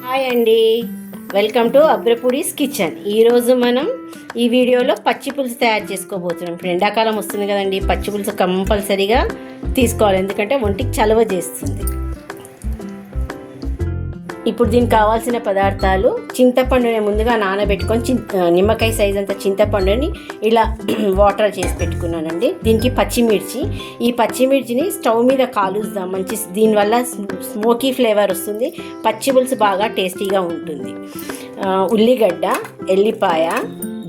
Hi అండి, welcome to అబ్రపూడిస్ kitchen. ఈరోజు మనం ఈ వీడియోలో పచ్చి పులుసు తయారు చేసుకోబోతున్నాం. ఇప్పుడు ఎండాకాలం వస్తుంది కదండి, పచ్చి పులుసు కంపల్సరీగా తీసుకోవాలి, ఎందుకంటే ఒంటికి చలవ చేస్తుంది. ఇప్పుడు దీనికి కావాల్సిన పదార్థాలు: చింతపండుని ముందుగా నానబెట్టుకొని నిమ్మకాయ సైజ్ అంత చింతపండుని ఇలా వాటర్ చేసి పెట్టుకున్నానండి. దీనికి పచ్చిమిర్చి, ఈ పచ్చిమిర్చిని స్టవ్ మీద కాలుస్తాం, దీనివల్ల స్మోకీ ఫ్లేవర్ వస్తుంది, పచ్చి పులుసు బాగా టేస్టీగా ఉంటుంది. ఉల్లిగడ్డ, ఎల్లిపాయ,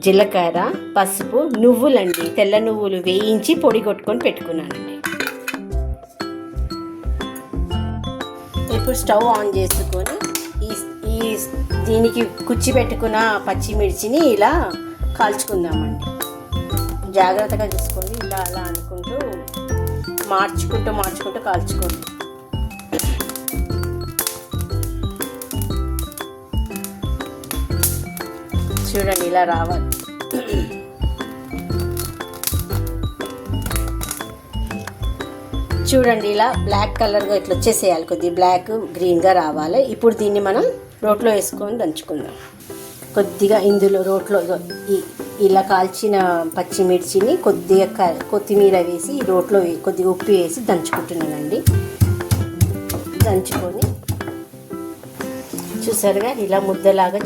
జీలకర్ర, పసుపు, నువ్వులండి, తెల్ల నువ్వులు వేయించి పొడి కొట్టుకొని పెట్టుకున్నానండి. ఇప్పుడు స్టవ్ ఆన్ చేసుకొని దీనికి కుచ్చి పెట్టుకున్న పచ్చిమిర్చిని ఇలా కాల్చుకుందామండి. జాగ్రత్తగా చూసుకోండి, ఇలా అలా అనుకుంటూ మార్చుకుంటూ కాల్చుకోండి. చూడండి, ఇలా రావాలి. చూడండి, ఇలా బ్లాక్ కలర్గా ఇట్లా వచ్చేసేయాలి, కొద్దిగా బ్లాక్ గ్రీన్గా రావాలి. ఇప్పుడు దీన్ని మనం రోట్లో వేసుకొని దంచుకుందాం. కొద్దిగా ఇందులో రోట్లో ఇలా కాల్చిన పచ్చిమిర్చిని కొద్దిగా కొత్తిమీర వేసి రోట్లో కొద్దిగా ఉప్పు వేసి దంచుకుంటున్నానండి. దంచుకొని చూసారుగా ఇలా ముద్దలాగా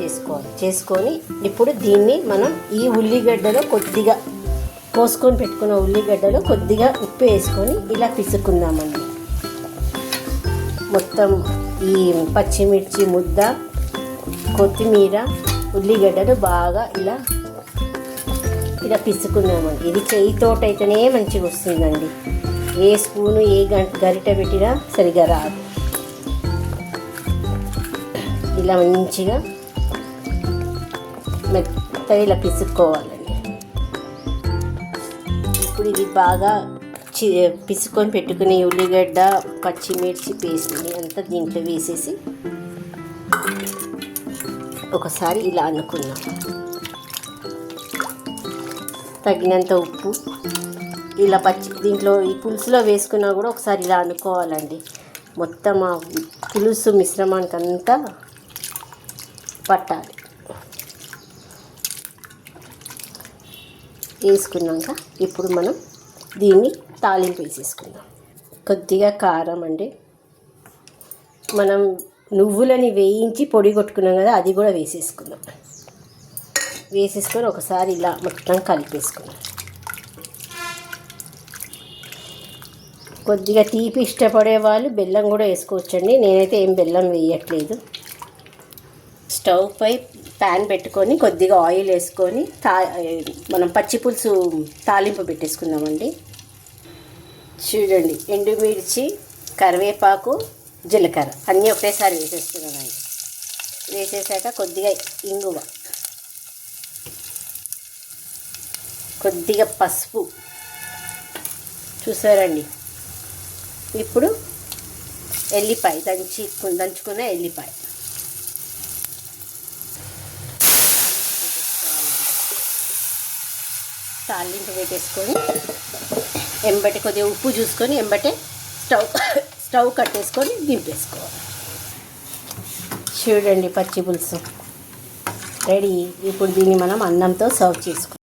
చేసుకొని ఇప్పుడు దీన్ని మనం ఈ ఉల్లిగడ్డలో కొద్దిగా కోసుకొని పెట్టుకున్న ఉల్లిగడ్డలో కొద్దిగా ఉప్పు వేసుకొని ఇలా పిసుకుందామండి. మొత్తం ఈ పచ్చిమిర్చి ముద్ద, కొత్తిమీర, ఉల్లిగడ్డలు బాగా ఇలా పిసుకుందామండి. ఇది చేయితోటైతేనే మంచిగా వస్తుందండి, ఏ స్పూను ఏ గరిట పెట్టినా సరిగా రాదు. ఇలా మంచిగా మెత్తగా ఇలా పిసుక్కోవాలండి. ఇప్పుడు ఇది బాగా పిసుకొని పెట్టుకుని ఉల్లిగడ్డ పచ్చిమిర్చి పేస్ట్ని అంతా దీంట్లో వేసేసి ఒకసారి ఇలా అనుకున్నాం. తగినంత ఉప్పు ఇలా దీంట్లో ఈ పులుసులో వేసుకున్నా కూడా ఒకసారి ఇలా అనుకోవాలండి. మొత్తం ఆ పులుసు మిశ్రమానికి అంతా పట్టాలి. వేసుకున్నాక ఇప్పుడు మనం దీన్ని తాలింపు వేసేసుకుందాం. కొద్దిగా కారం అండి, మనం నువ్వులని వేయించి పొడి కొట్టుకున్నాం కదా, అది కూడా వేసేసుకుందాం. వేసేసుకొని ఒకసారి ఇలా మొత్తం కలిపేసుకుందాం. కొద్దిగా తీపి ఇష్టపడే వాళ్ళు బెల్లం కూడా వేసుకోవచ్చండి, నేనైతే ఏం బెల్లం వేయట్లేదు. స్టవ్ పై ప్యాన్ పెట్టుకొని కొద్దిగా ఆయిల్ వేసుకొని మనం పచ్చి పులుసు తాలింపు పెట్టేసుకుందామండి. చూడండి, ఎండుమిర్చి, కరివేపాకు, జీలకర్ర అన్నీ ఒకేసారి వేసేస్తున్నానండి. వేసేసాక కొద్దిగా ఇంగువ, కొద్దిగా పసుపు, చూసారండి. ఇప్పుడు ఎల్లిపాయ, దంచుకున్న ఎల్లిపాయ, తాలింపు పెట్టేసుకొని ఎంబటి కొద్దిగా ఉప్పు చూసుకొని ఎంబటే స్టవ్ కట్టేసుకొని దింపేసుకోవాలి. చూడండి, పచ్చి పులుసు రెడీ. ఇప్పుడు దీన్ని మనం అన్నంతో సర్వ్ చేసుకోవాలి.